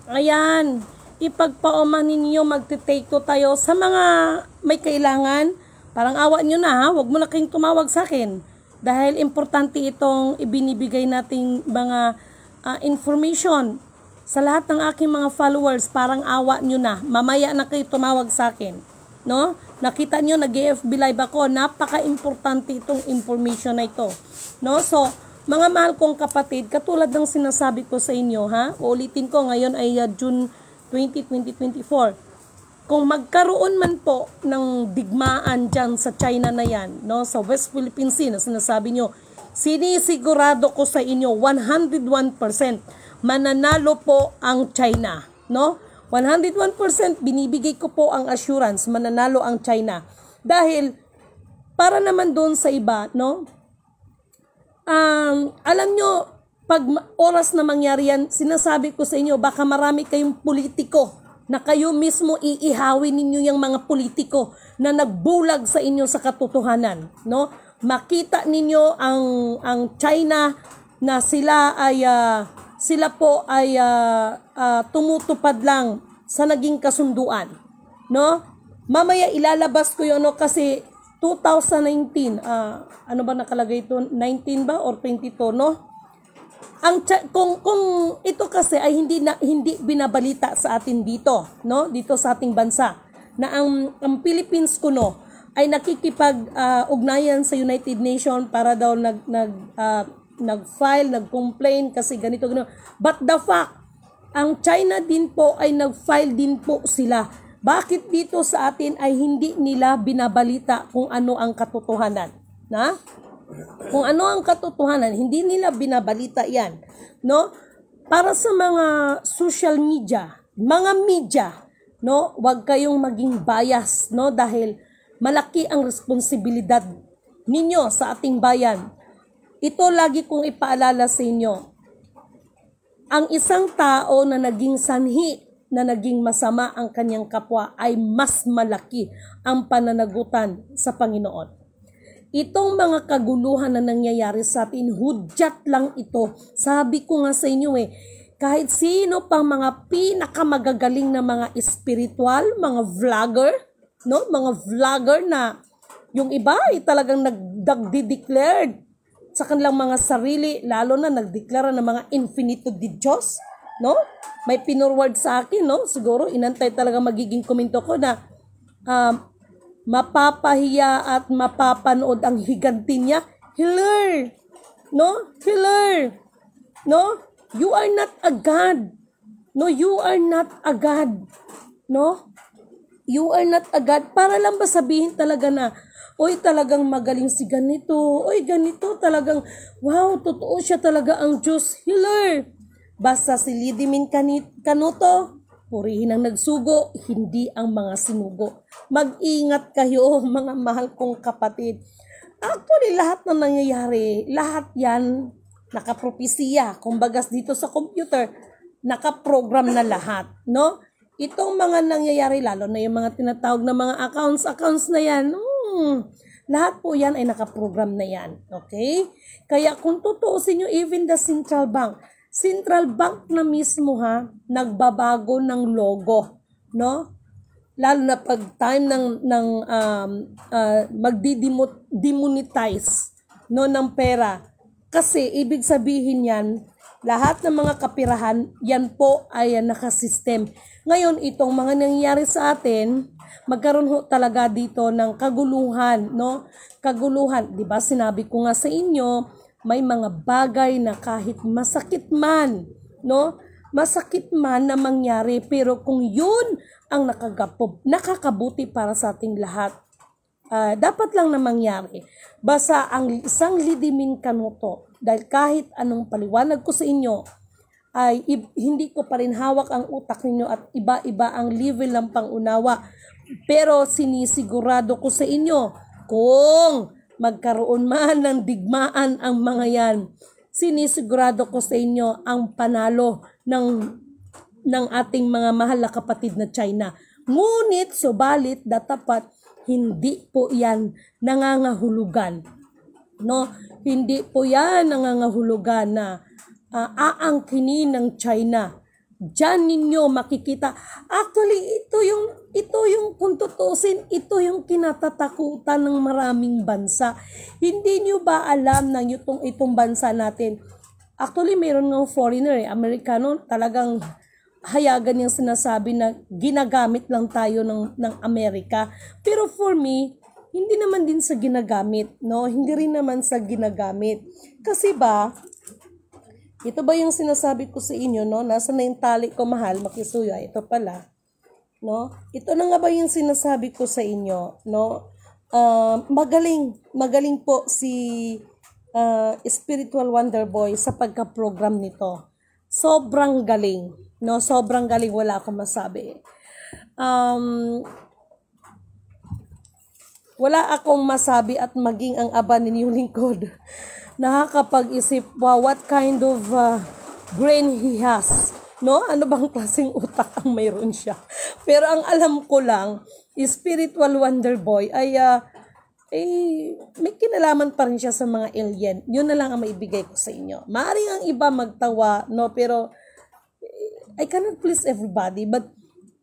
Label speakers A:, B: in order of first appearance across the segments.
A: Ayan, ipagpauman ninyo, magte-take to tayo sa mga may kailangan. Parang awa nyo na ha, huwag mo na kayong tumawag sa akin. Dahil importante itong ibinibigay nating mga information sa lahat ng aking mga followers. Parang awa nyo na, mamaya na kayo tumawag sa akin. No? Nakita nyo, nag-FB live ako, napaka-importante itong information na ito. No? So, mga mahal kong kapatid, katulad ng sinasabi ko sa inyo, ha? Uulitin ko, ngayon ay June 20, 2024. Kung magkaroon man po ng digmaan dyan sa China na yan, no? Sa West Philippine Sea, na sinasabi nyo, sinisigurado ko sa inyo, 101%, mananalo po ang China. No? 101% binibigay ko po ang assurance, mananalo ang China. Dahil, para naman doon sa iba, no? Alam nyo, pag oras na mangyari yan, sinasabi ko sa inyo, baka marami kayong politiko na kayo mismo iihawin ninyo yung mga politiko na nagbulag sa inyo sa katotohanan. No? Makita ninyo ang China na sila po ay tumutupad lang sa naging kasunduan. No? Mamaya ilalabas ko yun, no? Kasi 2019, ano ba nakalagay ito? 19 ba or 22, no? Kung ito kasi ay hindi binabalita sa atin dito, no? Dito sa ating bansa, na ang Philippines kuno ay nakikipag-ugnayan sa United Nations para daw nag-file, nag-complain kasi ganito. But the fact, ang China din po ay nag-file din po sila. Bakit dito sa atin ay hindi nila binabalita kung ano ang katotohanan? Na? Kung ano ang katotohanan, hindi nila binabalita yan. No? Para sa mga social media, mga media, no? Huwag kayong maging bias, no? Dahil malaki ang responsibilidad ninyo sa ating bayan. Ito lagi kong ipaalala sa inyo. Ang isang tao na naging sanhi, na naging masama ang kanyang kapwa, ay mas malaki ang pananagutan sa Panginoon. Itong mga kaguluhan na nangyayari sa atin, hudyat lang ito. Sabi ko nga sa inyo kahit sino pang mga pinakamagagaling na mga spiritual, mga vlogger, no? Mga vlogger na yung iba ay talagang nagdi-declared sa kanilang mga sarili, lalo na nagdeklara ng mga infinito di Diyos. No? May pinorward sa akin, no? Siguro inantay talaga magiging komento ko na mapapahiya at mapapanood ang higanti niya. Healer! No? Healer! No? You are not a God. No, you are not a God. No? You are not a God. Para lang ba sabihin talaga na, oy, talagang magaling si ganito. Oy, ganito talagang, wow, totoo siya talaga ang Diyos. Healer! Basta si Lidimin Canuto, purihin ang nagsugo, hindi ang mga sinugo. Mag-ingat kayo, mga mahal kong kapatid. Actually, lahat na nangyayari, lahat yan nakapropesiya. Kumbaga dito sa computer, nakaprogram na lahat. No? Itong mga nangyayari, lalo na yung mga tinatawag na mga accounts na yan, lahat po yan ay nakaprogram na yan. Okay? Kaya kung tutuusin nyo, even the Central Bank na mismo nagbabago ng logo, no? Lalo na pag time ng magdi-demonetize, no, ng pera. Kasi ibig sabihin yan, lahat ng mga kapirahan, yan po ay nakasystem. Ngayon, itong mga nangyayari sa atin, magkaroon ho talaga dito ng kaguluhan, no? Kaguluhan, 'di ba? Sinabi ko nga sa inyo, may mga bagay na kahit masakit man, no? Masakit man na mangyari, pero kung yun ang nakakabuti para sa ating lahat, dapat lang na mangyari. Basta ang isang Lidimin Canuto, dahil kahit anong paliwanag ko sa inyo, ay hindi ko pa rin hawak ang utak ninyo at iba-iba ang level ng pangunawa. Pero sinisigurado ko sa inyo, kung magkaroon man ng digmaan ang mga yan, sinisigurado ko sa inyo ang panalo ng ating mga mahal na kapatid na China. Ngunit, subalit, datapat, hindi po yan nangangahulugan. No? Hindi po yan nangangahulugan na aangkinin ng China Diyan ninyo makikita. Actually, ito yung kung tutusin, ito yung kinatatakutan ng maraming bansa. Hindi nyo ba alam na itong bansa natin? Actually, mayroon ng foreigner, Amerikano, talagang hayagan yung sinasabi na ginagamit lang tayo ng Amerika. Pero for me, hindi naman din sa ginagamit, no? Hindi rin naman sa ginagamit. Kasi ba, ito ba yung sinasabi ko sa inyo, no? Nasa na yung tali ko, mahal, makisuyo. Ito pala, no? Ito na nga ba yung sinasabi ko sa inyo, no? Magaling po si Spiritual Wonder Boy sa pagka-program nito. Sobrang galing, no? Sobrang galing, wala akong masabi. Wala akong masabi at maging ang aba ninyong lingkod. Nakakapag-isip, wow, what kind of brain he has, no? Ano bang klaseng utak ang mayroon siya? Pero ang alam ko lang, Spiritual Wonder Boy ay may kinalaman pa rin siya sa mga alien. Yun na lang ang maibigay ko sa inyo. Maaaring ang iba magtawa, no? Pero I cannot please everybody, but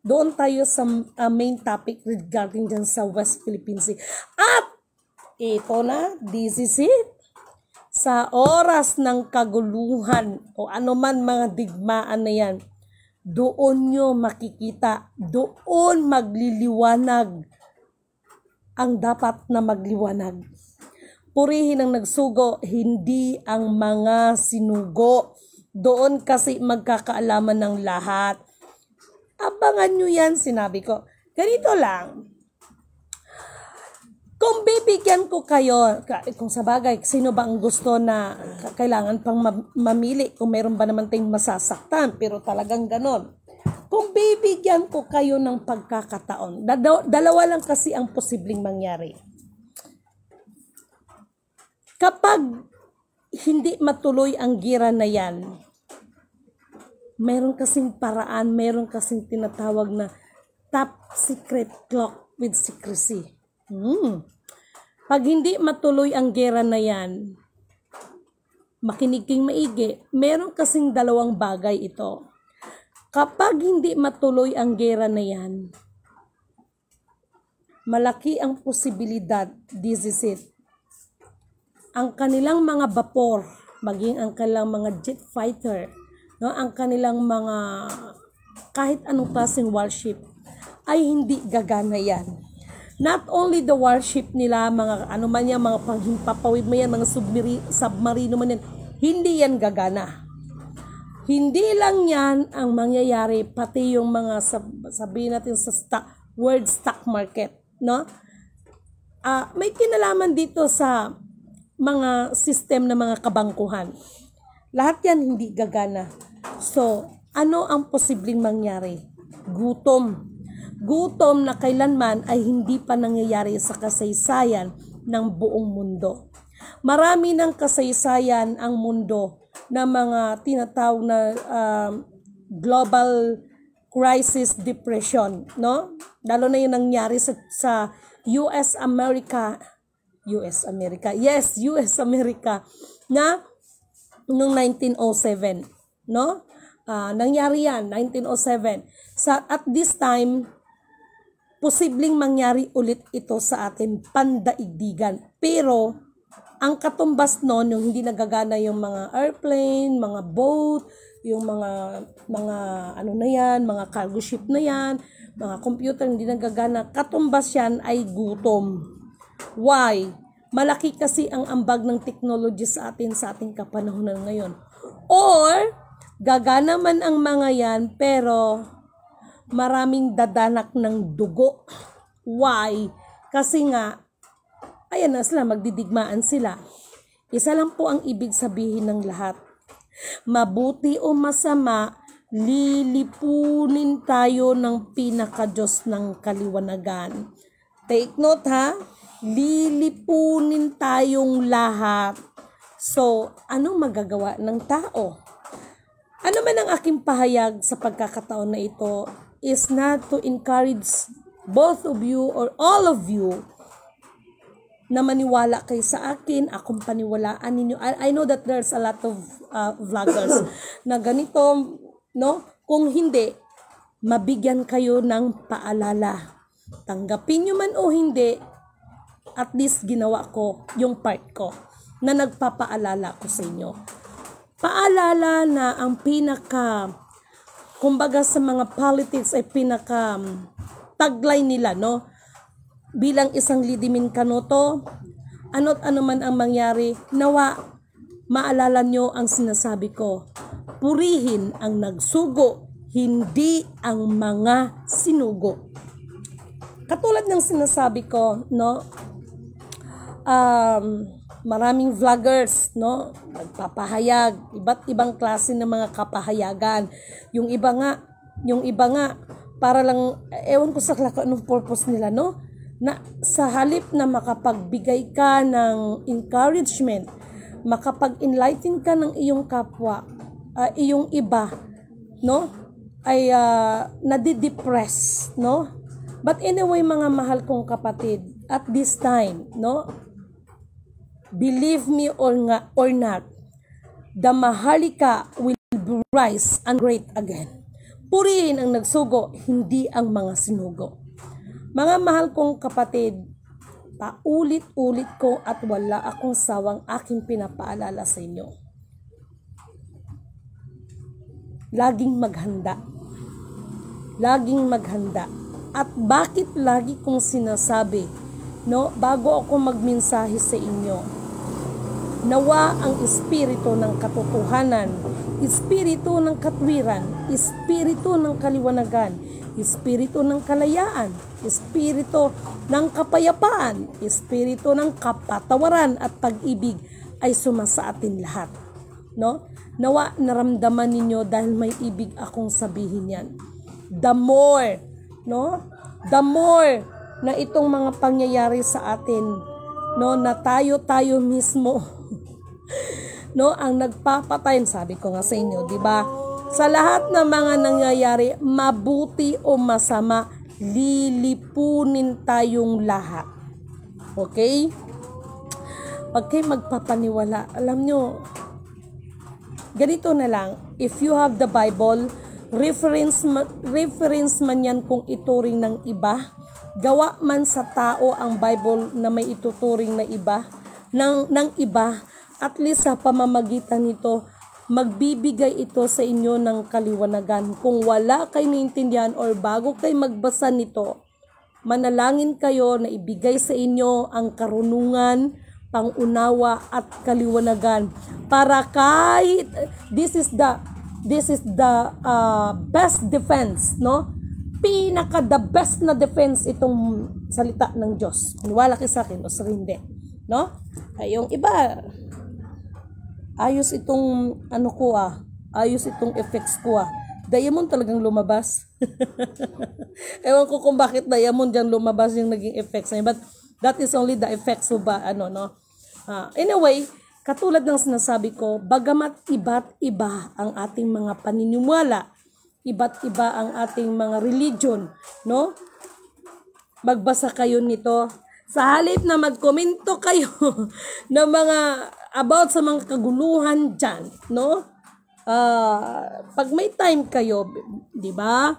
A: doon tayo sa main topic regarding dyan sa West Philippine Sea. At ito na, this is it. Sa oras ng kaguluhan o anuman mga digmaan na yan, doon nyo makikita, doon magliliwanag ang dapat na magliwanag. Purihin ang nagsugo, hindi ang mga sinugo. Doon kasi magkakaalaman ng lahat. Abangan nyo yan, sinabi ko. Ganito lang. Kung bibigyan ko kayo, kung sa bagay, sino ba ang gusto na kailangan pang mamili kung meron ba naman tayong masasaktan, pero talagang ganon. Kung bibigyan ko kayo ng pagkakataon, dalawa lang kasi ang posibleng mangyari. Kapag hindi matuloy ang gira na yan, meron kasing paraan, meron kasing tinatawag na top secret clock with secrecy. Pag hindi matuloy ang gera na yan, makinig kang maigi, meron kasing dalawang bagay ito. Kapag hindi matuloy ang gera na yan, malaki ang posibilidad, this is it. Ang kanilang mga vapor, maging ang kanilang mga jet fighter, no, ang kanilang mga kahit anong klaseng warship, ay hindi gagana yan. Not only the warship nila, mga ano man yan, mga panghimpapawid mo yan, mga submarino man yan, hindi yan gagana. Hindi lang yan ang mangyayari, pati yung mga, sabihin natin sa world stock market, no? May kinalaman dito sa mga system na mga kabangkuhan. Lahat yan hindi gagana. So, ano ang posibleng mangyari? Gutom. Gutom na kailanman ay hindi pa nangyayari sa kasaysayan ng buong mundo. Marami ng kasaysayan ang mundo na mga tinatawag na global crisis depression, no? Lalo na yung nangyari sa US America na noong 1907, no? Nangyari yan, 1907. At this time, posibleng mangyari ulit ito sa ating pandaigdigan. Pero, ang katumbas noon, yung hindi nagagana yung mga airplane, mga boat, yung mga ano na yan, mga cargo ship na yan, mga computer, hindi nagagana. Katumbas yan ay gutom. Why? Malaki kasi ang ambag ng technology sa ating kapanahonan ngayon. Or, gagana man ang mga yan, pero maraming dadanak ng dugo. Why? Kasi nga, ayan na sila, magdidigmaan sila. Isa lang po ang ibig sabihin ng lahat. Mabuti o masama, lilipunin tayo ng pinaka-Diyos ng kaliwanagan. Take note ha, lilipunin tayong lahat. So, anong magagawa ng tao? Ano man ang aking pahayag sa pagkakataon na ito is not to encourage both of you or all of you na maniwala kayo sa akin, akong paniwalaan ninyo. I know that there's a lot of vloggers na ganito, no? Kung hindi, mabigyan kayo ng paalala. Tanggapin nyo man o hindi, at least ginawa ko yung part ko na nagpapaalala ko sa inyo. Paalala na ang kumbaga sa mga politics ay taglay nila, no? Bilang isang lidimin kanoto, ano't ano man ang mangyari, nawa maalala nyo ang sinasabi ko. Purihin ang nagsugo, hindi ang mga sinugo. Katulad ng sinasabi ko, no? Maraming vloggers, no? Nagpapahayag, iba't ibang klase ng mga kapahayagan. Yung iba nga para lang, ewan ko sa anong purpose nila, no? Na sa halip na makapagbigay ka ng encouragement, makapag-enlighten ka ng iyong kapwa, iyong iba, no? Ay nadidepress, no? But anyway, mga mahal kong kapatid, at this time, no? Believe me or not, the Maharlika will rise and great again. Purihin ang nagsugo, hindi ang mga sinugo. Mga mahal kong kapatid, paulit-ulit ko at wala akong sawang aking pinapaalala sa inyo. Laging maghanda. Laging maghanda. At bakit lagi kong sinasabi, no, bago ako magmensahe sa inyo, nawa ang espiritu ng katotohanan, espiritu ng katwiran, espiritu ng kaliwanagan, espiritu ng kalayaan, espiritu ng kapayapaan, espiritu ng kapatawaran at pag-ibig ay sumasa atin lahat. No? Nawa naramdaman ninyo dahil may ibig akong sabihin yan. The more, no? The more na itong mga pangyayari sa atin, no, na tayo mismo no, ang nagpapatay, sabi ko nga sa inyo, di ba? Sa lahat ng mga nangyayari, mabuti o masama, lilipunin tayong lahat. Okay? Pag kayo magpapaniwala, alam nyo, ganito na lang, if you have the Bible, reference man yan kung ituring ng iba, gawa man sa tao ang Bible na may ituturing na iba, ng iba, at least sa pamamagitan nito, magbibigay ito sa inyo ng kaliwanagan. Kung wala kayo naintindihan or bago kayo magbasa nito, manalangin kayo na ibigay sa inyo ang karunungan, pangunawa at kaliwanagan para kahit this is the best defense, no? Pinaka the best na defense itong salita ng Diyos. Maniwala kayo sa akin o sa hindi, no? Ay, yung iba ayos itong ayos itong effects ko Diamond talagang lumabas. Ewan ko kung bakit diamond dyan lumabas yung naging effects niya. But that is only the effects of anyway, katulad ng sinasabi ko, bagamat iba't iba ang ating mga paniniwala, iba't iba ang ating mga religion, no? Magbasa kayo nito. Sa halip na magkomento kayo ng mga about sa mga kaguluhan dyan, no? Pag may time kayo, di ba?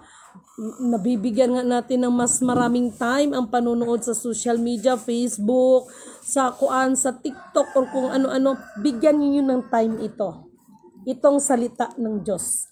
A: Nabibigyan nga natin ng mas maraming time ang panonood sa social media, Facebook, sa TikTok or kung ano-ano. Bigyan niyo ng time ito. Itong salita ng Diyos.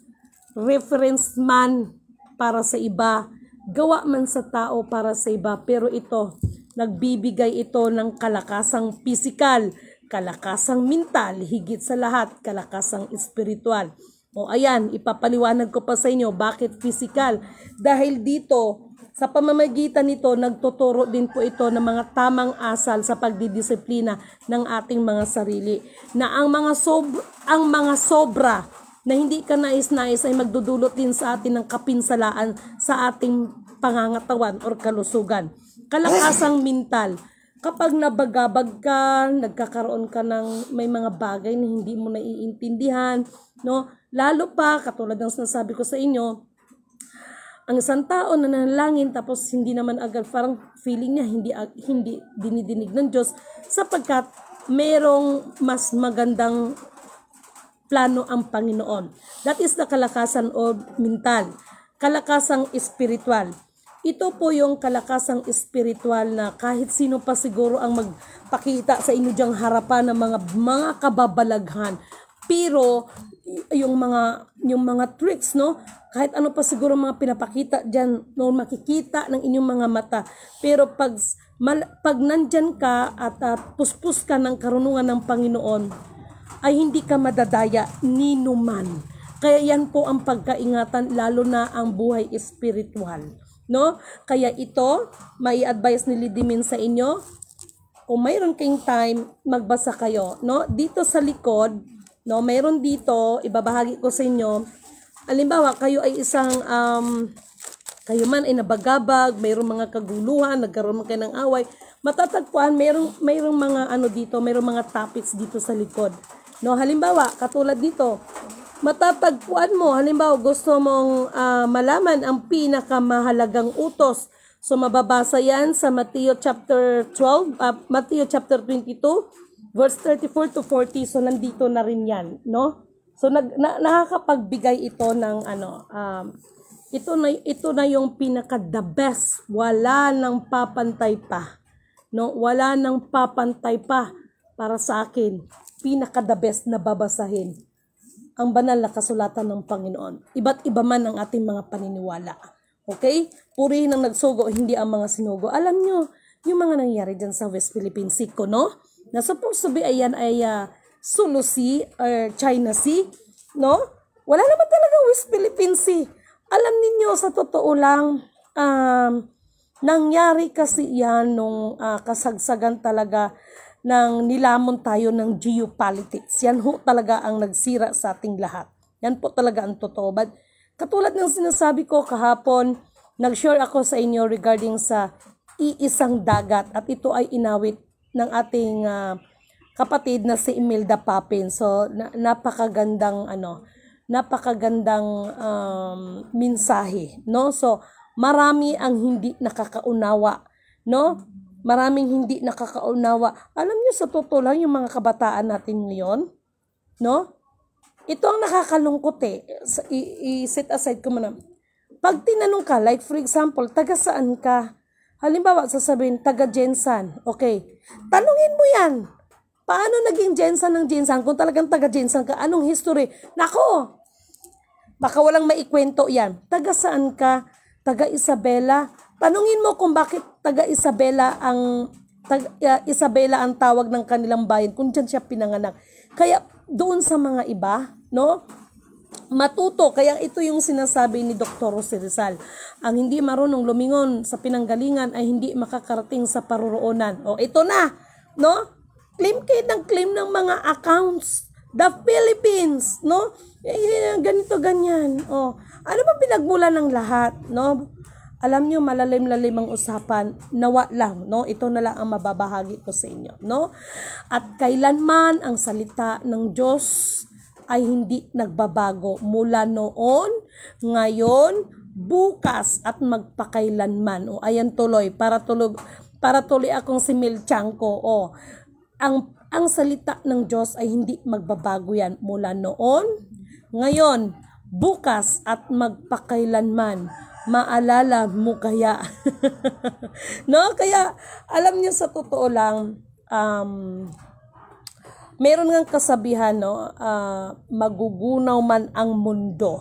A: Reference man para sa iba, gawa man sa tao para sa iba, pero ito, nagbibigay ito ng kalakasang pisikal, kalakasang mental, higit sa lahat, kalakasang espiritual. O ayan, ipapaliwanag ko pa sa inyo bakit physical. Dahil dito, sa pamamagitan nito, nagtuturo din po ito ng mga tamang asal sa pagdidisiplina ng ating mga sarili. Na ang mga sobra na hindi ka nais-nais ay magdudulot din sa atin ng kapinsalaan sa ating pangangatawan or kalusugan. Kalakasang mental. Kapag nabagabag ka, nagkakaroon ka ng may mga bagay na hindi mo naiintindihan, no? Lalo pa, katulad ng sinasabi ko sa inyo, ang isang tao na nanalangin tapos hindi naman agad, parang feeling niya hindi dinidinig ng Diyos sapagkat merong mas magandang plano ang Panginoon. That is the kalakasan o mental, kalakasang espiritual. Ito po yung kalakasang espiritual na kahit sino pa siguro ang magpakita sa inyo diyang harapan ng mga kababalaghan. Pero yung mga tricks, no? Kahit ano pa siguro mga pinapakita diyan, no, makikita ng inyong mga mata. Pero pag nandyan ka at puspos ka ng karunungan ng Panginoon, ay hindi ka madadaya ni numan. Kaya yan po ang pagkaingatan, lalo na ang buhay espiritual. No? Kaya ito, may advice ni Lidimin sa inyo. Kung mayroon kayong time, magbasa kayo. No? Dito sa likod, no, mayroon dito, ibabahagi ko sa inyo. Halimbawa, kayo ay isang, kayo man ay nabagabag, mayroong mga kaguluhan, nagkaroon kayo ng away, matatagpuan, mayroong mga dito, mayroong mga topics dito sa likod. No, halimbawa, katulad dito, matatagpuan mo, halimbawa, gusto mong malaman ang pinakamahalagang utos. So, mababasa yan sa Matthew chapter 12, Matthew chapter 22, verse 34 to 40. So, nandito na rin yan, no? So, nakakapagbigay ito ng, ito na yung pinaka-the best. Wala nang papantay pa. No? Wala nang papantay pa para sa akin. Pinaka-the best na babasahin ang banal na kasulatan ng Panginoon. Iba't iba man ang ating mga paniniwala. Okay? Purihin ang nagsugo, hindi ang mga sinugo. Alam nyo, yung mga nangyari dyan sa West Philippine Sea ko, no? Na supposed to be ayan ay Sulu Sea or China Sea, no? Wala naman talaga West Philippine Sea. Alam niyo sa totoo lang, nangyari kasi yan nung kasagsagan talaga ng nilamon tayo ng geopolitics. Yan ho talaga ang nagsira sa ating lahat. Yan po talaga ang totoo. But katulad ng sinasabi ko kahapon, nag-share ako sa inyo regarding sa iisang dagat at ito ay inawit ng ating kapatid na si Imelda Papin. So napakagandang mensahe, no? So marami ang hindi nakakaunawa, no? Maraming hindi nakakaunawa. Alam niyo sa totoo lang yung mga kabataan natin ngayon, no? Ito ang nakakalungkot eh. I-set aside ko muna. Pag tinanong ka, like for example, taga saan ka? Halimbawa, sasabihin, taga Jensan. Okay. Tanungin mo yan. Paano naging Jensan ng Jensan? Kung talagang taga Jensan ka, anong history? Nako! Baka walang maikwento yan. Taga saan ka? Taga Isabela. Tanungin mo kung bakit taga Isabela ang tawag ng kanilang bayan kung diyan siya pinanganak. Kaya doon sa mga iba, no? Matuto. Kaya ito yung sinasabi ni Dr. Jose Rizal. Ang hindi marunong lumingon sa pinanggalingan ay hindi makakarating sa paruroonan. O ito na, no? Claim kayo ng claim ng mga accounts. The Philippines, no? Ganito, ganyan. O, ano ba pinagmula ng lahat, no? Alam nyo, malalim-lalim ang usapan, nawa lang, no? Ito na lang ang mababahagi ko sa inyo, no? At kailanman ang salita ng Diyos ay hindi nagbabago mula noon, ngayon, bukas at magpakailanman. O ayan tuloy, para tuloy akong si Mel Chanco. O, ang salita ng Diyos ay hindi magbabago yan mula noon, ngayon, bukas at magpakailanman. Maalala mo kaya? No? Kaya, alam niyo sa totoo lang, meron ngang kasabihan, no? Magugunaw man ang mundo.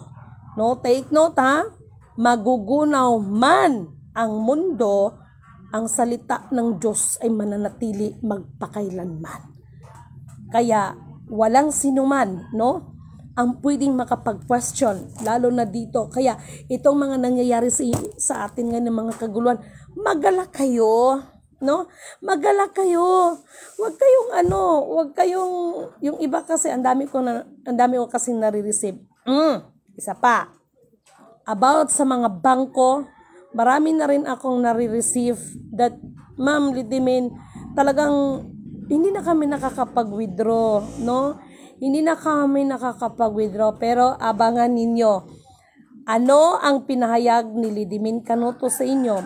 A: No? Take note, ha? Magugunaw man ang mundo, ang salita ng Diyos ay mananatili magpakailanman. Kaya, walang sinuman, no? Ang pwedeng makapag-question, lalo na dito. Kaya itong mga nangyayari sa atin ngayon ng mga kaguluhan, magalak kayo, no? Magalak kayo. Huwag kayong yung iba kasi ang dami ko kasing nare-receive. Isa pa. About sa mga bangko, marami na rin akong nare-receive that, Ma'am Lidimin, talagang hindi na kami nakakapag-withdraw, no? Hindi na kami nakakapag-withdraw, pero abangan ninyo. Ano ang pinahayag ni Lidimin Canuto sa inyo?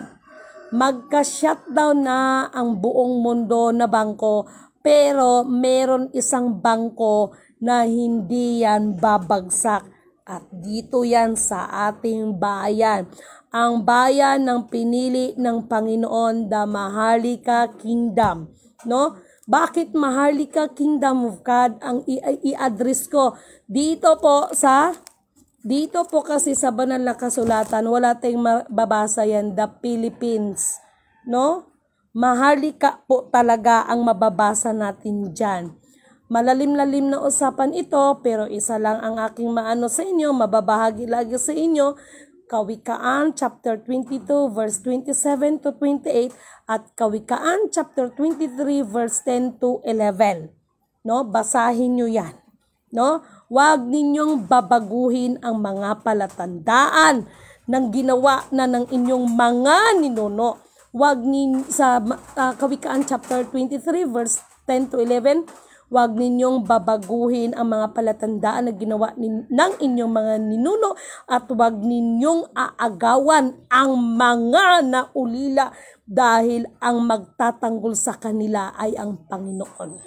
A: Magka-shutdown na ang buong mundo na bangko, pero meron isang bangko na hindi yan babagsak. At dito yan sa ating bayan. Ang bayan ng pinili ng Panginoon, the Maharlika Kingdom. No? Bakit Maharlika Kingdom of God ang i-address ko? Dito po kasi sa banal na kasulatan, wala tayong mababasa yan, the Philippines. No? Maharlika po talaga ang mababasa natin dyan. Malalim-lalim na usapan ito, pero isa lang ang aking maano sa inyo, mababahagi lagi sa inyo. Kawikaan chapter 22 verse 27 to 28 at Kawikaan chapter 23 verse 10 to 11. No, basahin niyo 'yan. No? Huwag ninyong babaguhin ang mga palatandaan ng ginawa na ng inyong mga ninuno. Huwag sa Kawikaan chapter 23 verse 10 to 11. Huwag ninyong babaguhin ang mga palatandaan na ginawa ng inyong mga ninuno at huwag ninyong aagawan ang mga naulila dahil ang magtatanggol sa kanila ay ang Panginoon.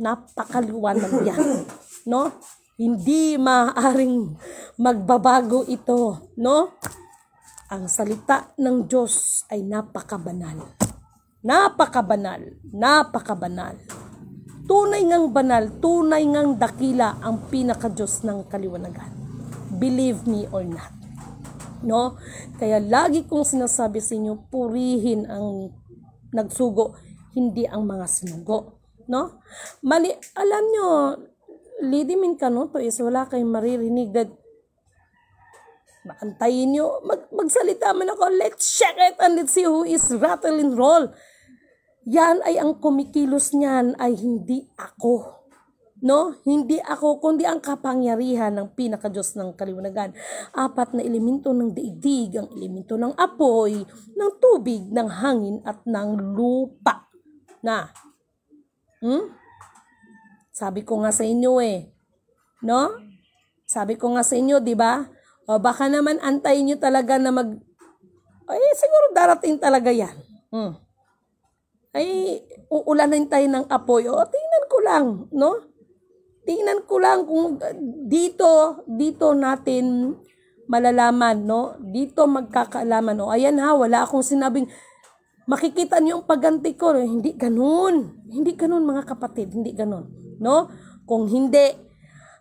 A: Napakaliwanag yan. No? Hindi maaaring magbabago ito. No? Ang salita ng Diyos ay napakabanal. Napakabanal. Napakabanal. Tunay ngang banal, tunay ngang dakila ang pinaka-Diyos ng kaliwanagan. Believe me or not. No? Kaya lagi kong sinasabi sa inyo, purihin ang nagsugo, hindi ang mga sinugo. No? Mali, alam nyo, lidimin ka no, to is wala kayong maririnig that antayin nyo, magsalita man ako, let's check it and let's see who is rattle and roll. Yan ay ang kumikilos niyan ay hindi ako. No? Hindi ako, kundi ang kapangyarihan ng pinaka-Diyos ng kaliwanagan. 4 na elemento ng daigdig, ang elemento ng apoy, ng tubig, ng hangin, at ng lupa. Na? Sabi ko nga sa inyo no? Sabi ko nga sa inyo, di ba? O baka naman antayin nyo talaga na siguro darating talaga yan. Ay uulanin tayo ng apoy. O, tingnan ko lang, no? Tingnan ko lang kung dito natin malalaman, no? Dito magkakaalaman. O, ayan ha, wala akong sinabing, makikita niyo ang pagganti ko. Hindi ganun. Hindi ganun, mga kapatid. Hindi ganun, no? Kung hindi,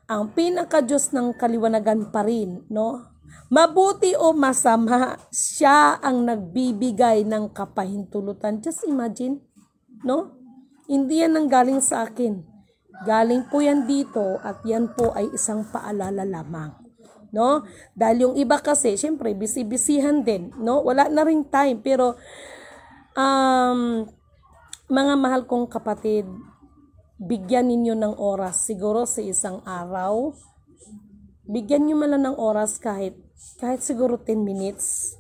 A: ang pinaka-Diyos ng kaliwanagan pa rin, no? Mabuti o masama, siya ang nagbibigay ng kapahintulutan. Just imagine, no? Hindi yan ang galing sa akin. Galing po yan dito at yan po ay isang paalala lamang. No? Dahil yung iba kasi, syempre, busy-busyhan din. No? Wala na ring time. Pero, mga mahal kong kapatid, bigyan ninyo ng oras. Siguro sa isang araw, bigyan nyo man lang ng oras kahit siguro 10 minutes,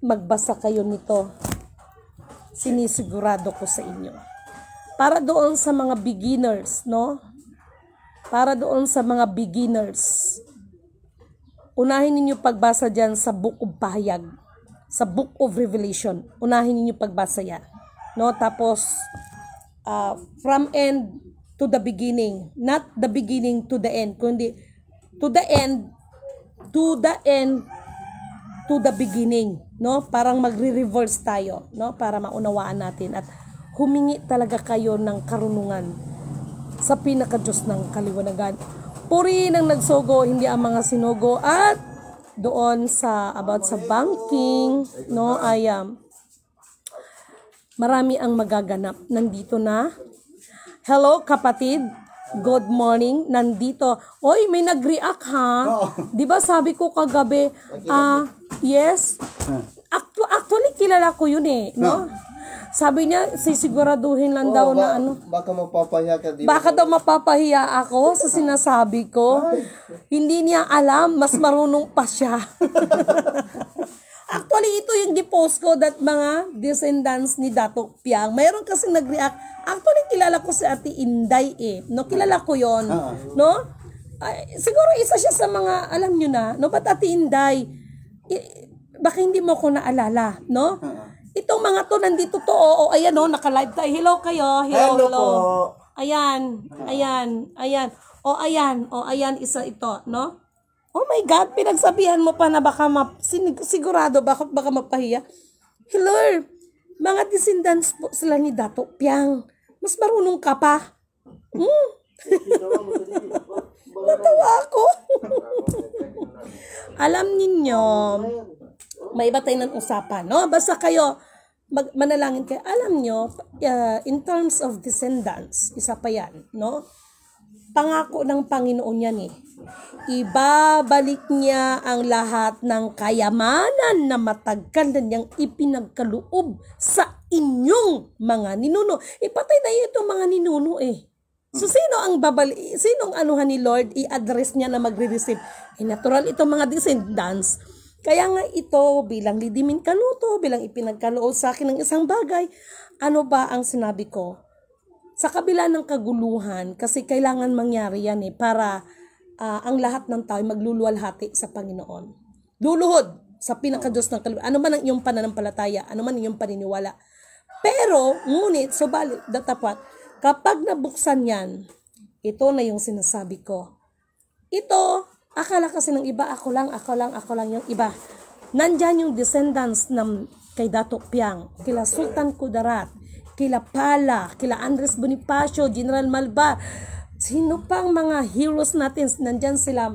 A: magbasa kayo nito. Sinisigurado ko sa inyo. Para doon sa mga beginners, no? Para doon sa mga beginners, unahin ninyo pagbasa dyan sa Book of Pahayag, sa Book of Revelation. Unahin ninyo pagbasa yan. No? Tapos, from end to the beginning. Not the beginning to the end, kundi to the end to the beginning, no? Parang magre-reverse tayo, no? Para maunawaan natin at humingi talaga kayo ng karunungan sa pinaka-Diyos ng kaliwanagan. Purihin ang nagsugo, hindi ang mga sinugo. At doon about sa banking, no? Ay marami ang magaganap. Nandito na. Hello kapatid. Good morning, nandito. Oy, may nag-react ha. Di ba sabi ko kagabi, yes. Actually, kilala ko yun no? Sabi niya, sisiguraduhin lang daw na ano.
B: Baka mapapahiya ka.
A: Baka daw mapapahiya ako sa sinasabi ko. Hindi niya alam, mas marunong pa siya. Actually, ito yung gipost ko that mga descendants ni Dato Piang. Mayroon kasi nag-react. Actually, kilala ko si Ate Inday No, kilala ko yon, no? Siguro isa siya sa mga, alam nyo na, no? Ba't Ate Inday? Baka hindi mo ko naalala, no? Itong mga to, nandito to, ayan no, naka-live tayo. Hello kayo. Hello.
B: Po.
A: Ayan, ayan, ayan. O ayan, isa ito, no? Oh my God, pinagsabihan mo pa na baka sigurado, baka mapahiya. Hello, mga descendants po sila ni Dato Piang. Mas marunong ka pa. Natawa ako. Alam ninyo, may iba tayo ng usapan, no? Basta kayo, manalangin kayo. Alam nyo, in terms of descendants, isa pa yan, no? Pangako ng Panginoon yan eh. Ibabalik niya ang lahat ng kayamanan na matagal na niyang ipinagkaloob sa inyong mga ninuno. Ipatay na itong mga ninuno eh. So sinong anuhan ni Lord i-address niya na magre-receive? Natural itong mga descendants. Kaya nga ito bilang lidimin kaluto, bilang ipinagkaloob sa akin ng isang bagay, ano ba ang sinabi ko? Sa kabila ng kaguluhan, kasi kailangan mangyari yan eh, para ang lahat ng tao magluluwalhati sa Panginoon. Luluhod sa pinaka-Diyos ng kaluban. Ano man ang iyong pananampalataya, ano man ang iyong paniniwala. Pero, ngunit, subalit, datapat, kapag nabuksan yan, ito na yung sinasabi ko. Ito, akala kasi ng iba, ako lang yung iba. Nandyan yung descendants ng kay Dato Piang, kila Sultan Kudarat, kila Pala, kila Andres Bonifacio, General Malvar, sino pang mga heroes natin, nandyan sila,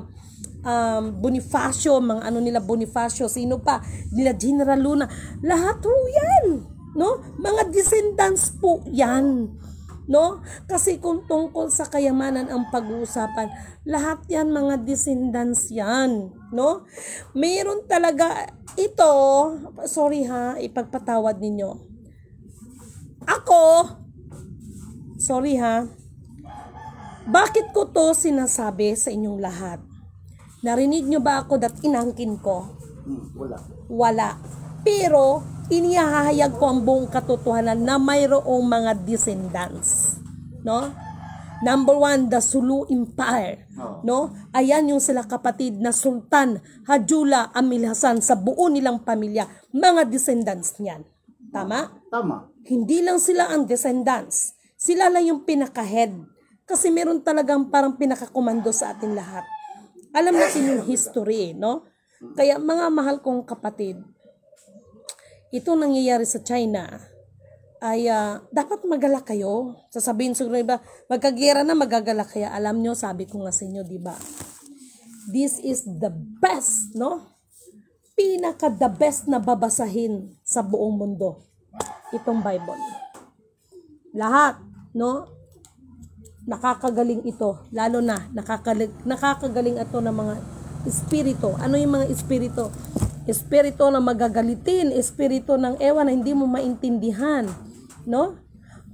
A: Bonifacio, mga ano nila Bonifacio, sino pa, nila General Luna, lahat po yan, no? Mga descendants po yan, no? Kasi kung tungkol sa kayamanan ang pag-uusapan, lahat yan mga descendants yan, no? Mayroon talaga, ito, sorry ha, ipagpatawad ninyo. Ako, sorry ha, bakit ko to sinasabi sa inyong lahat? Narinig nyo ba ako that inangkin ko? Wala. Pero, inihahayag ko ang buong katotohanan na mayroong mga descendants. No? Number 1, the Sulu Empire. No? Ayan yung sila kapatid na Sultan Hajula Amil Hasan sa buo nilang pamilya. Mga descendants niyan. Tama?
B: Tama.
A: Hindi lang sila ang descendants. Sila lang yung pinaka-head. Kasi meron talagang parang pinakakomando sa atin lahat. Alam natin yung history, no? Kaya mga mahal kong kapatid, ito nangyayari sa China, ay dapat magalak kayo. Sasabihin siguro iba, magkagera na magagalak kaya. Alam nyo, sabi ko nga sa inyo, di ba? This is the best, no? Pinaka-the best na babasahin sa buong mundo. Itong Bible. Lahat, no? Nakakagaling ito. Lalo na, nakakagaling ito ng mga espiritu. Ano yung mga espiritu? Espiritu na magagalitin, espiritu ng ewan na hindi mo maintindihan, no?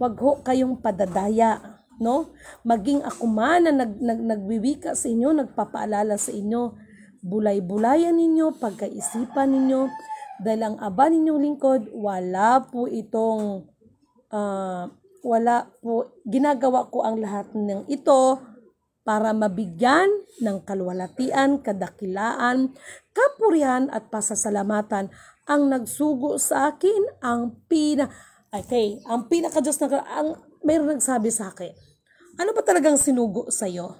A: Wag ho kayong padadaya, no? Maging ako man na nagwiwika sa inyo, nagpapaalala sa inyo, bulay-bulayan ninyo, pagkaisipan ninyo, dahil ang aba ninyong lingkod, wala po, ginagawa ko ang lahat ng ito para mabigyan ng kalwalatian, kadakilaan, kapurihan at pasasalamatan ang nagsugo sa akin, ang pinaka-Diyos mayroon nagsabi sa akin, ano ba talagang sinugo sa'yo?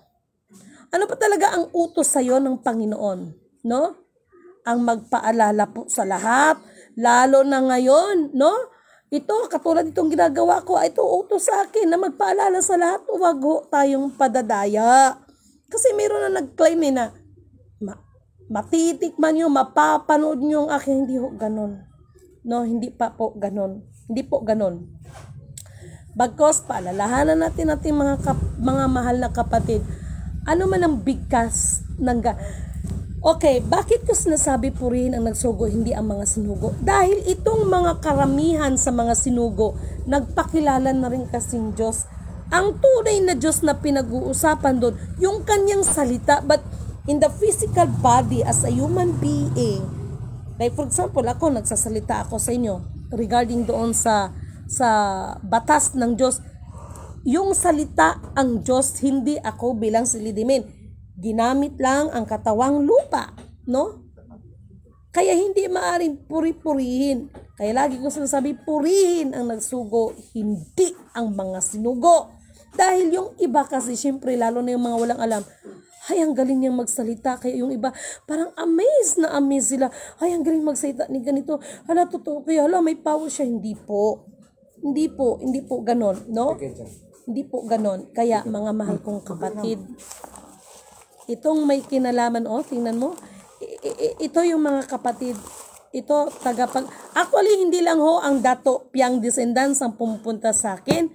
A: Ano ba talaga ang utos sa'yo ng Panginoon? No? Ang magpaalala po sa lahat, lalo na ngayon, no? Ito, katulad itong ginagawa ko, ito utos sa akin na magpaalala sa lahat, huwag ho tayong padadaya. Kasi mayroon na nag-claim na matitikman nyo, mapapanood nyo ang akin, hindi ho ganon. No, hindi po ganon. Bagkos, paalalahanan natin mga mahal na kapatid, ano man ang bigkas ng okay, bakit ko sinasabi purihin ang nagsugo, hindi ang mga sinugo? Dahil itong mga karamihan sa mga sinugo, nagpakilala na rin kasing Diyos. Ang tunay na Diyos na pinag-uusapan doon, yung kanyang salita, but in the physical body as a human being, like for example, ako, nagsasalita ako sa inyo regarding doon sa batas ng Diyos. Yung salita ang Diyos, hindi ako bilang silidimin. Ginamit lang ang katawang lupa, no? Kaya hindi maaring puri-purihin. Kaya lagi ko sinasabi, purihin ang nagsugo, hindi ang mga sinugo. Dahil yung iba kasi, syempre, lalo na yung mga walang alam, ay, ang galing niyang magsalita. Kaya yung iba, parang amazed sila. Ay, ang galing magsalita ni ganito. Hala, totoo kaya, hala, may power siya. Hindi po. Hindi po ganon, no? Hindi po ganon. Kaya, mga mahal kong kapatid, itong may kinalaman, tingnan mo, ito yung mga kapatid, ito, actually, hindi lang ang Dato Piang descendants ang pumupunta sa akin.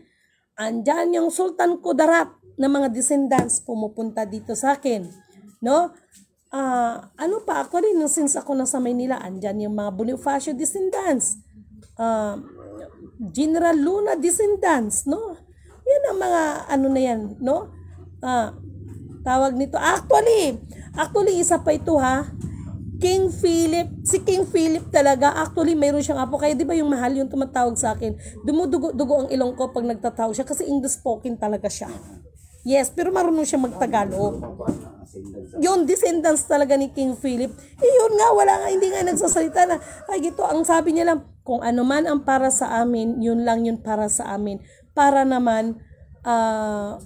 A: Andyan yung Sultan Kudarat na mga descendants pumupunta dito sa akin. No? Ano pa, ako rin, since ako nasa Maynila, andyan yung mga Bonifacio descendants. General Luna descendants, no? Yan ang mga, na yan, no? Tawag nito. Actually, isa pa ito, ha? King Philip, si King Philip talaga, actually, mayroon siyang apo. Kaya di ba yung mahal yung tumatawag sa akin? Dumudugo ang ilong ko pag nagtatawag siya kasi English spoken talaga siya. Yes, pero marunong siya magtagalog. Yung descendants talaga ni King Philip, yun nga, hindi nga nagsasalita na, ay gito, ang sabi niya lang, kung ano man ang para sa amin, yun lang yun para sa amin. Para naman,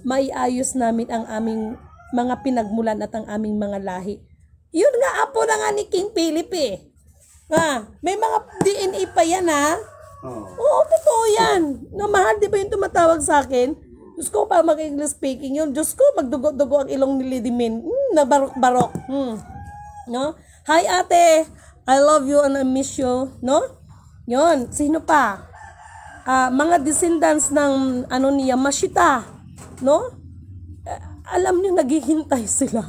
A: maiayos namin ang aming mga pinagmulan at ang aming mga lahi. Yun nga, apo na nga ni King Philip eh. May mga DNA pa yan ha. Oo, totoo yan. No, mahal, di ba yung tumatawag sa akin? Diyos ko, pa mag-English speaking yun. Diyos ko, magdugo-dugo ang ilong ni Lady Min. Nabarok-barok. No? Hi ate, I love you and I miss you. No? Yun, sino pa? Mga descendants ng ni Yamashita. No? Alam niyo, naghihintay sila.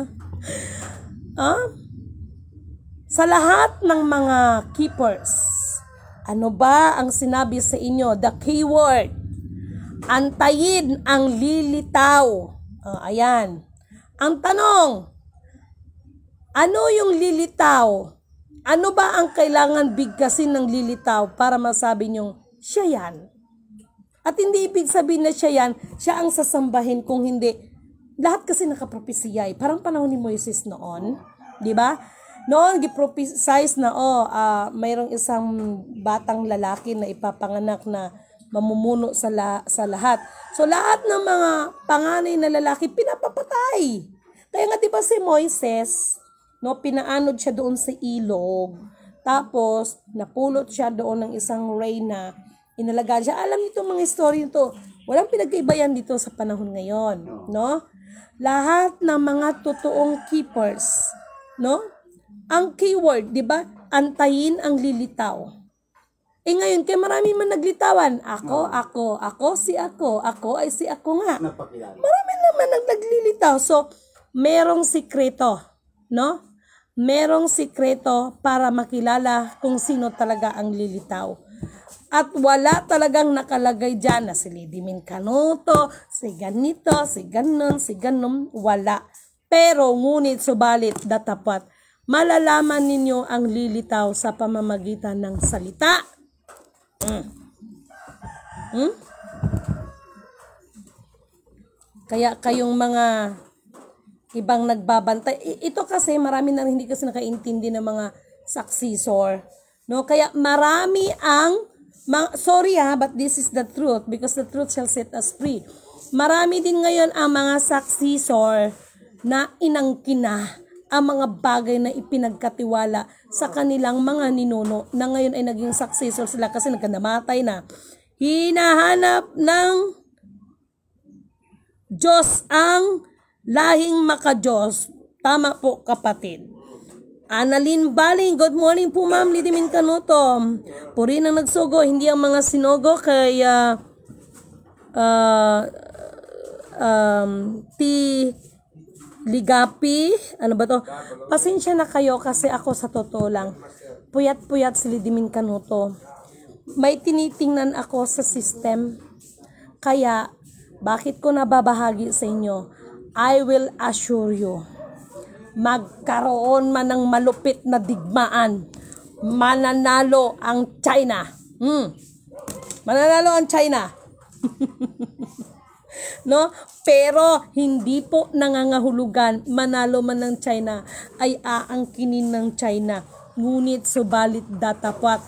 A: Sa lahat ng mga keepers, ano ba ang sinabi sa inyo? The keyword, antayin ang lilitaw. Ayan. Ang tanong, ano yung lilitaw? Ano ba ang kailangan bigkasin ng lilitaw para masabi niyong siya yan? At hindi ibig sabihin na siya yan, siya ang sasambahin, kung hindi. Lahat kasi nakapropesiya eh. Parang panahon ni Moises noon, di ba? Noon, giprophesize na, mayroong isang batang lalaki na ipapanganak na mamumuno sa lahat. So, lahat ng mga panganay na lalaki, pinapapatay. Kaya nga, di ba si Moises, no, pinaanod siya doon sa ilog. Tapos, napulot siya doon ng isang reyna. Inalagaan siya. Alam niyo itong mga story nito. Walang pinagkaiba yan dito sa panahon ngayon, no? Lahat ng mga totoong keepers, no? Ang keyword, di ba? Antayin ang lilitaw. Ngayon, kaya marami man naglitawan. Ako ay si ako nga. Marami naman naglilitaw. So, merong sikreto, no? Merong sikreto para makilala kung sino talaga ang lilitaw. At wala talagang nakalagay dyan na si Lady Min Canuto, si ganito, si ganon, wala. Pero ngunit subalit datapat, malalaman ninyo ang lilitaw sa pamamagitan ng salita. Kaya kayong mga ibang nagbabantay, ito kasi marami na hindi kasi nakaintindi ng mga successor. No? Kaya marami ang sorry but this is the truth because the truth shall set us free. Marami din ngayon ang mga successor na inangkina ang mga bagay na ipinagkatiwala sa kanilang mga ninuno na ngayon ay naging successor sila kasi nagkanamatay na. Hinahanap ng Diyos ang lahing makadiyos. Tama po kapatid. Annalyn Baling, good morning po ma'am, Lady Min Canuto. Puri na nagsugo, hindi ang mga sinugo kaya Ligapi, ano ba to? Pasensya na kayo kasi ako sa totoo lang, puyat-puyat si Lady Min Canuto. May tinitingnan ako sa system, kaya bakit ko nababahagi sa inyo? I will assure you, magkaroon man ng malupit na digmaan, mananalo ang China. Mananalo ang China. No? Pero hindi po nangangahulugan manalo man ng China ay aangkinin ng China. ngunit subalit datapwat.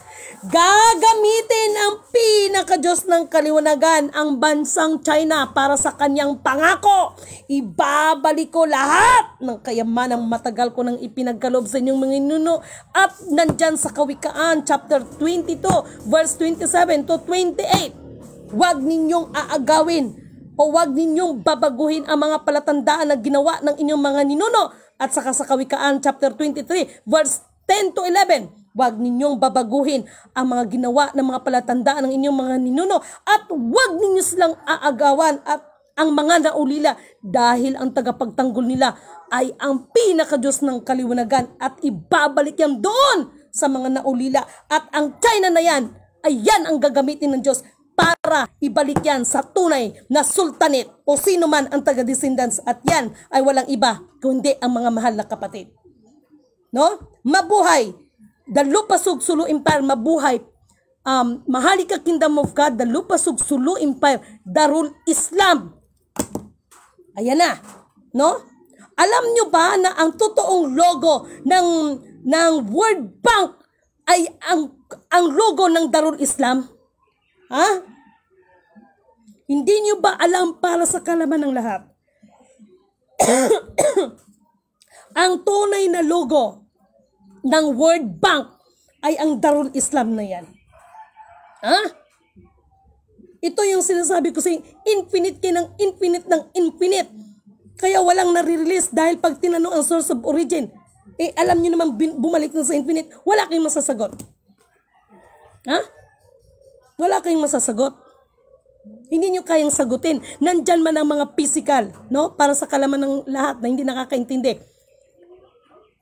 A: Gagamitin ang pinaka-Diyos ng kaliwanagan ang bansang China para sa kanyang pangako. Ibabalik ko lahat ng kayamanang matagal ko nang ipinagkaloob sa inyong mga ninuno. At nandyan sa Kawikaan chapter 22 verse 27 to 28. Huwag ninyong aagawin o huwag ninyong babaguhin ang mga palatandaan na ginawa ng inyong mga ninuno. At saka sa Kawikaan chapter 23 verse 10 to 11, huwag ninyong babaguhin ang mga ginawa ng mga palatandaan ng inyong mga ninuno at huwag ninyo silang aagawan at ang mga naulila dahil ang tagapagtanggol nila ay ang pinaka-Diyos ng kaliwanagan at ibabalik yan doon sa mga naulila at ang China na yan ay yan ang gagamitin ng Diyos para ibalik yan sa tunay na sultanate o sino man ang taga-descendants at yan ay walang iba kundi ang mga mahal na kapatid. No? Mabuhay the Lupasug Sulu Empire, mabuhay Mahalika Kingdom of God, the Lupasug Sulu Empire, Darul Islam. Ayan na, no? Alam nyo ba na ang totoong logo ng World Bank ay ang logo ng Darul Islam? Ha? Hindi nyo ba alam para sa kalaman ng lahat? Ang tunay na logo ng World Bank ay ang Darul Islam na yan. Ha? Ito yung sinasabi ko sa infinite ng infinite. Kaya walang nare-release dahil pag tinanong ang source of origin, alam nyo naman bumalik na sa infinite, wala kayong masasagot. Ha? Wala kayong masasagot. Hindi nyo kayang sagutin. Nandyan man ang mga physical, no? Para sa kalaman ng lahat na hindi nakakaintindi.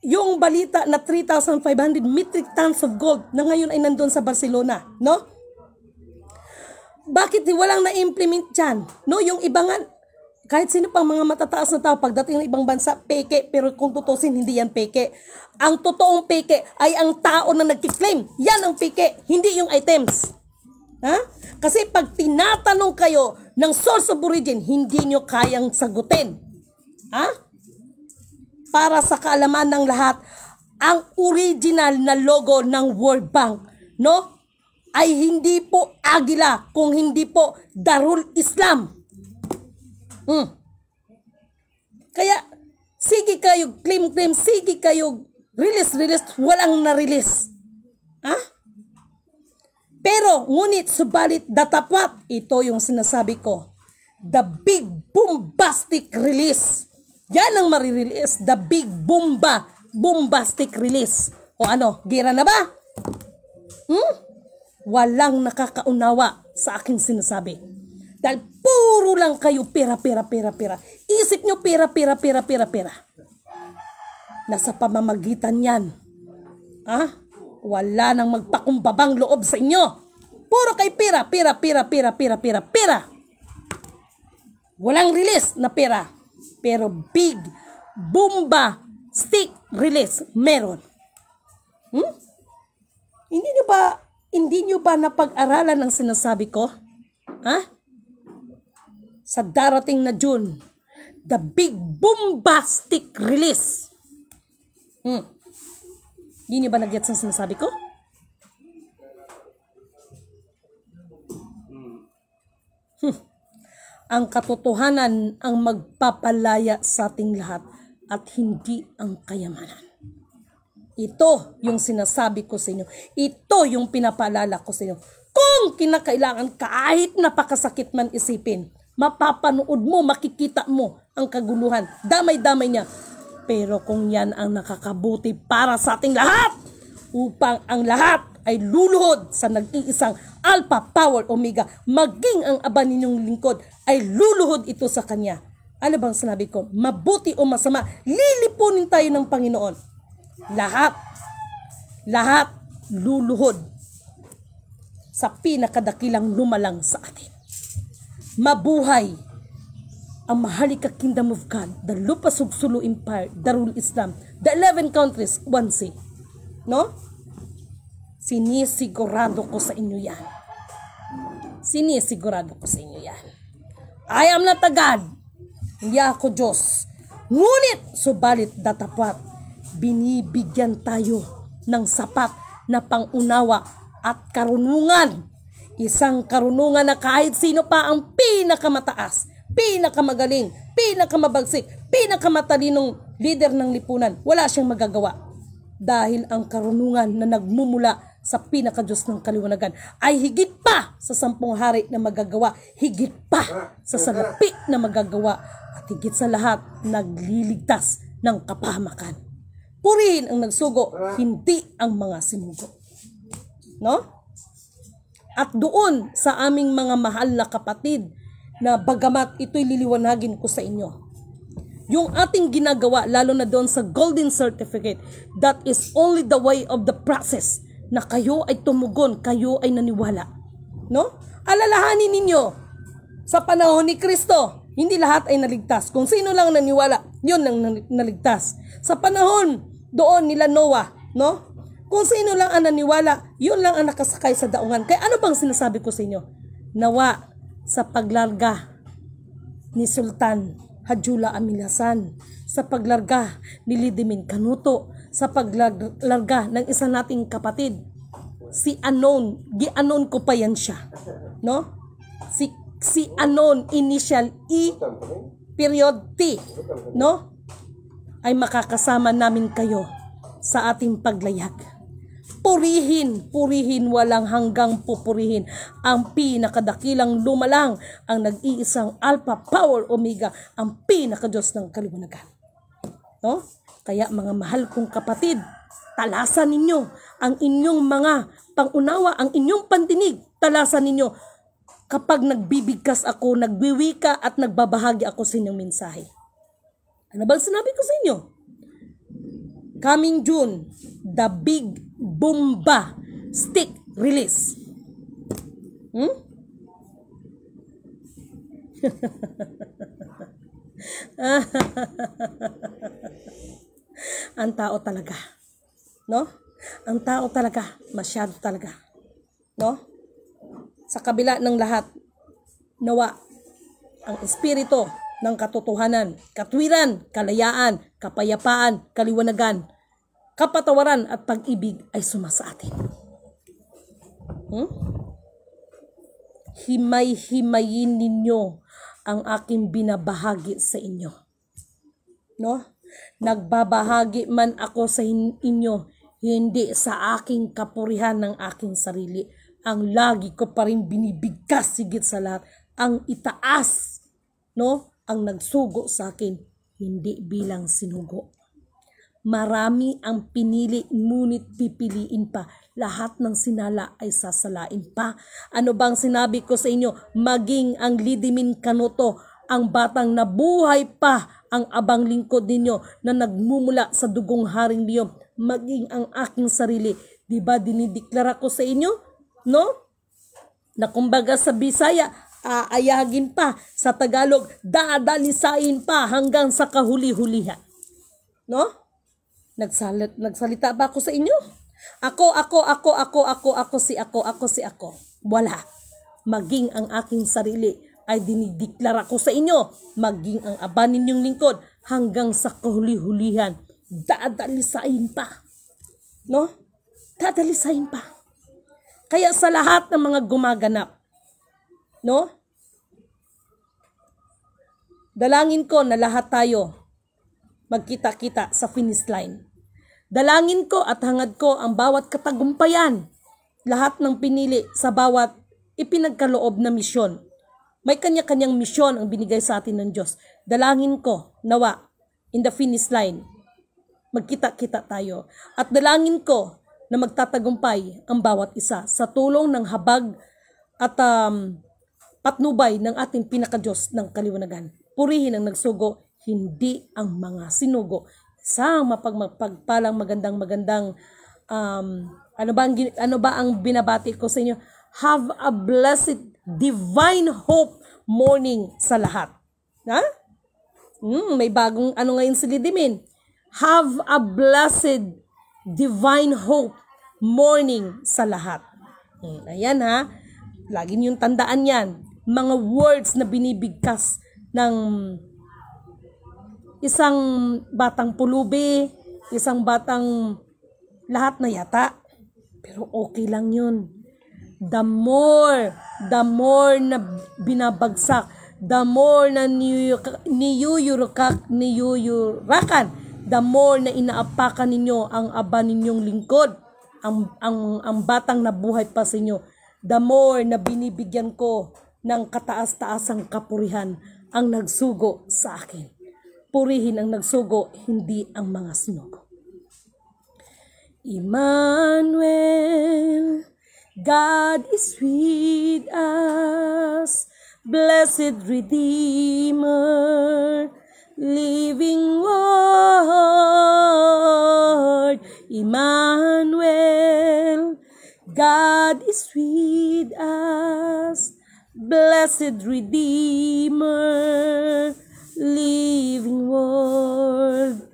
A: Yung balita na 3,500 metric tons of gold na ngayon ay nandun sa Barcelona, no? Bakit walang na-implement dyan? No? Yung iba nga, kahit sino pang mga matataas na tao, pagdating ng ibang bansa, peke, pero kung tutusin, hindi yan peke. Ang totoong peke ay ang tao na nagkiklaim. Yan ang peke, hindi yung items. Ha? Kasi pag tinatanong kayo ng source of origin, hindi nyo kayang sagutin. Ha? Para sa kaalaman ng lahat, ang original na logo ng World Bank, no, ay hindi po agila, kung hindi po Darul Islam. Kaya, sige kayo, claim, sige kayo, release, walang na-release. Ha? Pero, ngunit, subalit, datapwat, ito yung sinasabi ko, the big bombastic release. Yan ang marirelease, the big bombastic release. O ano, gira na ba? Walang nakakaunawa sa aking sinasabi. Dahil puro lang kayo pera. Isip nyo pera. Nasa pamamagitan yan. Ha? Wala nang magpakumbabang loob sa inyo. Puro kay pera. Walang release na pera. Pero big, bomba, stick, release, meron. Hindi nyo ba napag-aralan ang sinasabi ko? Ha? Sa darating na June, the big bombastic release. Hindi nyo ba nag-gets ang sinasabi ko? Ang katotohanan ang magpapalaya sa ating lahat at hindi ang kayamanan. Ito yung sinasabi ko sa inyo. Ito yung pinapaalala ko sa inyo. Kung kinakailangan kahit napakasakit man isipin, mapapanood mo, makikita mo ang kaguluhan. Damay-damay niya. Pero kung yan ang nakakabuti para sa ating lahat, upang ang lahat ay luluhod sa nag-iisang Alpha, Power, Omega, maging ang aba ninyong lingkod ay luluhod ito sa Kanya. Ano bang sinabi ko? Mabuti o masama, lilipunin tayo ng Panginoon. Lahat luluhod sa pinakadakilang lumalang sa atin. Mabuhay ang Mahalika Kingdom of God, the Lupasug Sulu Empire, Darul Islam, the 11 countries, one sea. No? Sinisigurado ko sa inyo yan. I am not a God. Hindi ako Diyos. Ngunit, subalit datapwat, binibigyan tayo ng sapat na pangunawa at karunungan. Isang karunungan na kahit sino pa ang pinakamataas, pinakamagaling, pinakamabagsik, pinakamatalinong leader ng lipunan, wala siyang magagawa. Dahil ang karunungan na nagmumula sa pinakadiyos ng kaliwanagan ay higit pa sa 10 hari na magagawa, higit pa sa salapi na magagawa, at higit sa lahat, nagliligtas ng kapahamakan. Purihin ang nagsugo, hindi ang mga sinugo. No? At doon sa aming mga mahal na kapatid, na bagamat ito'y liliwanagin ko sa inyo, yung ating ginagawa, lalo na doon sa golden certificate, that is only the way of the process, na kayo ay tumugon, kayo ay naniwala. No? Alalahanin ninyo, sa panahon ni Kristo, hindi lahat ay naligtas. Kung sino lang naniwala, yun lang naligtas. Sa panahon doon nila Noah, no? Kung sino lang ang naniwala, yun lang ang nakasakay sa daungan. Kaya ano bang sinasabi ko sa inyo? Nawa sa paglarga ni Sultan Hadjula Amilasan, sa paglarga ni Lidimin Canuto, sa paglarga ng isa nating kapatid, si Anon, gi-anon ko pa yan siya, no? Si Anon, initial E, period T, no? Ay makakasama namin kayo sa ating paglayag. Purihin, walang hanggang pupurihin ang pinakadakilang lumalang, ang nag-iisang Alpha Power Omega, ang pinakadiyos ng kaliwanagan. No? Kaya mga mahal kong kapatid, talasan ninyo ang inyong mga pangunawa, ang inyong pandinig, talasan ninyo kapag nagbibigkas ako, nagwiwika at nagbabahagi ako sa inyong mensahe. Ano bang sinabi ko sa inyo? Coming June, the big bomba stick release. Ang tao talaga, no? Ang tao talaga, masyado talaga, no? Sa kabila ng lahat, nawa ang espiritu ng katotohanan, katwiran, kalayaan, kapayapaan, kaliwanagan, kapatawaran at pag-ibig ay sumasa atin. Himay-himayin ninyo ang aking binabahagi sa inyo. No? Nagbabahagi man ako sa inyo, hindi sa aking kapurihan ng aking sarili. Ang lagi ko pa rin binibigkas higit sa lahat, ang itaas, no? Ang nagsugo sa akin, hindi bilang sinugo. Marami ang pinili, ngunit pipiliin pa. Lahat ng sinala ay sasalain pa. Ano bang sinabi ko sa inyo? Maging ang Lidimin Canuto, ang batang nabuhay pa, ang abang lingkod ninyo na nagmumula sa dugong Haring Leon, maging ang aking sarili. Diba dinideklara ko sa inyo? No? Na kumbaga sa Bisaya, aayagin pa, sa Tagalog, dadalisain pa hanggang sa kahuli-hulihan. No? Nagsalita ba ako sa inyo? Ako si ako. Wala. Maging ang aking sarili ay dinideklara ko sa inyo. Maging ang aba ninyong lingkod hanggang sa kahuli-hulihan. Dadalisain pa. No? Dadalisain pa. Kaya sa lahat ng mga gumaganap, no? Dalangin ko na lahat tayo magkita-kita sa finish line. Dalangin ko at hangad ko ang bawat katagumpayan, lahat ng pinili sa bawat ipinagkaloob na misyon. May kanya-kanyang misyon ang binigay sa atin ng Diyos. Dalangin ko, nawa, in the finish line, magkita-kita tayo. At dalangin ko na magtatagumpay ang bawat isa sa tulong ng habag at patnubay ng ating pinakadiyos ng kaliwanagan. Purihin ang nagsugo, hindi ang mga sinugo. Isang mapagpalang magandang ano ba ang binabati ko sa inyo? Have a blessed divine hope morning sa lahat. Ha? May bagong ano ngayon si Lidimin. Have a blessed divine hope morning sa lahat. Ayan ha. Lagi niyong tandaan yan. Mga words na binibigkas ng isang batang pulubi, isang batang lahat na yata. Pero okay lang yun. The more na binabagsak, the more na niyuyurakan, the more na inaapakan ninyo ang aba ninyong lingkod, ang batang nabuhay pa sa inyo, the more na binibigyan ko ng kataas-taasang kapurihan ang nagsugo sa akin. Purihin ang nagsugo, hindi ang mga sinugo. Emmanuel, God is with us, blessed Redeemer, living Word. Emmanuel, God is with us, blessed Redeemer, living Word.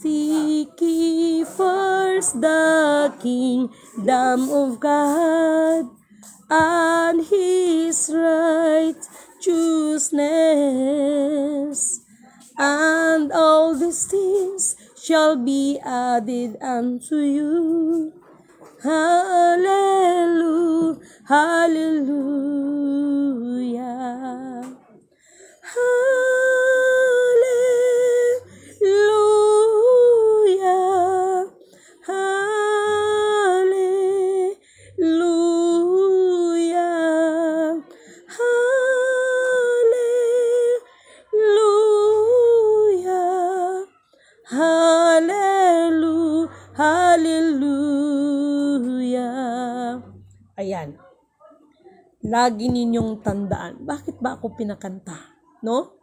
A: Seek ye first the kingdom of God and His righteousness, and all these things shall be added unto you. Hallelujah, hallelujah, hallelujah, hallelujah, hallelujah, hallelujah, hallelujah. Ayan. Lagi ninyong tandaan. Bakit ba ako pinakanta? No?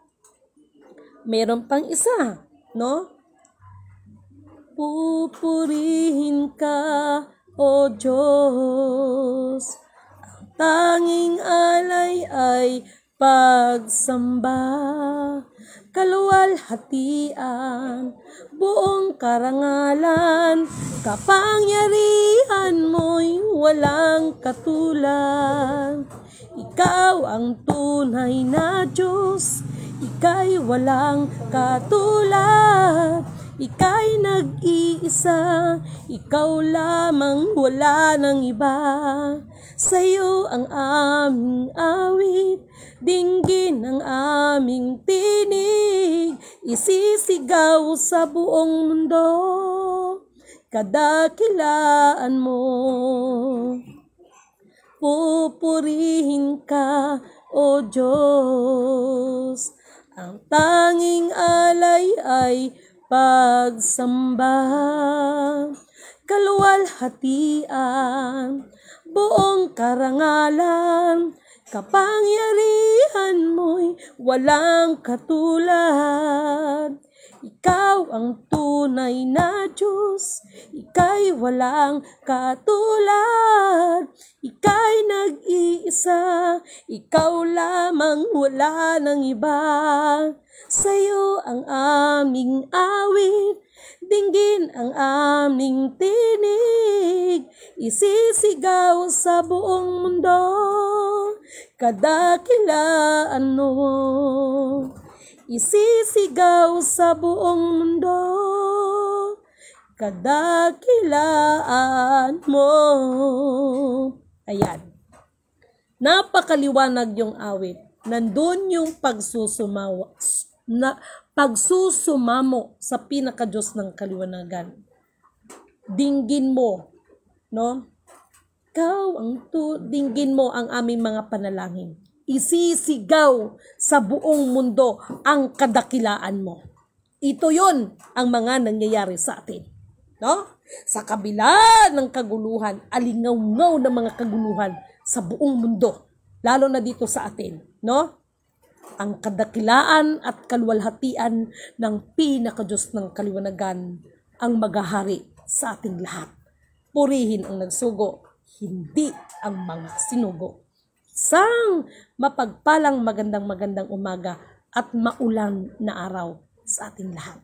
A: Meron pang isa. No? Pupurihin ka, O Diyos. Ang tanging alay ay pagsamba. Kaluwalhatian, buong karangalan, kapangyarihan mo'y walang katulad. Ikaw ang tunay na Diyos, ika'y walang katulad. Ika'y nag-iisa, ikaw lamang, wala nang iba. Sa'yo ang aming awit, dinggin ang aming tinig, isisigaw sa buong mundo, kadakilaan mo. Pupurihin ka, O Diyos, ang tanging alay ay pagsamba. Kaluwalhatian, buong karangalan, kapangyarihan mo'y walang katulad. Ikaw ang tunay na Diyos, ika'y walang katulad. Ika'y nag-iisa, ikaw lamang, wala nang iba. Sa'yo ang aming awit, dinggin ang aming tinig, isisigaw sa buong mundo, kadakilaan mo. Isisigaw sa buong mundo, kadakilaan mo. Ayan. Napakaliwanag yung awit. Nandun yung pagsusumamo sa pinaka-Diyos ng kaliwanagan. Dinggin mo, no? Dinggin mo ang aming mga panalangin. Isisigaw sa buong mundo ang kadakilaan mo. Ito yon ang mga nangyayari sa atin. No? Sa kabila ng kaguluhan, alingaw-ngaw ng mga kaguluhan sa buong mundo. Lalo na dito sa atin. No? Ang kadakilaan at kaluwalhatian ng pinaka-Diyos ng kaliwanagan ang maghahari sa ating lahat. Purihin ang nagsugo, hindi ang mga sinugo. Isang mapagpalang magandang umaga at maulan na araw sa ating lahat.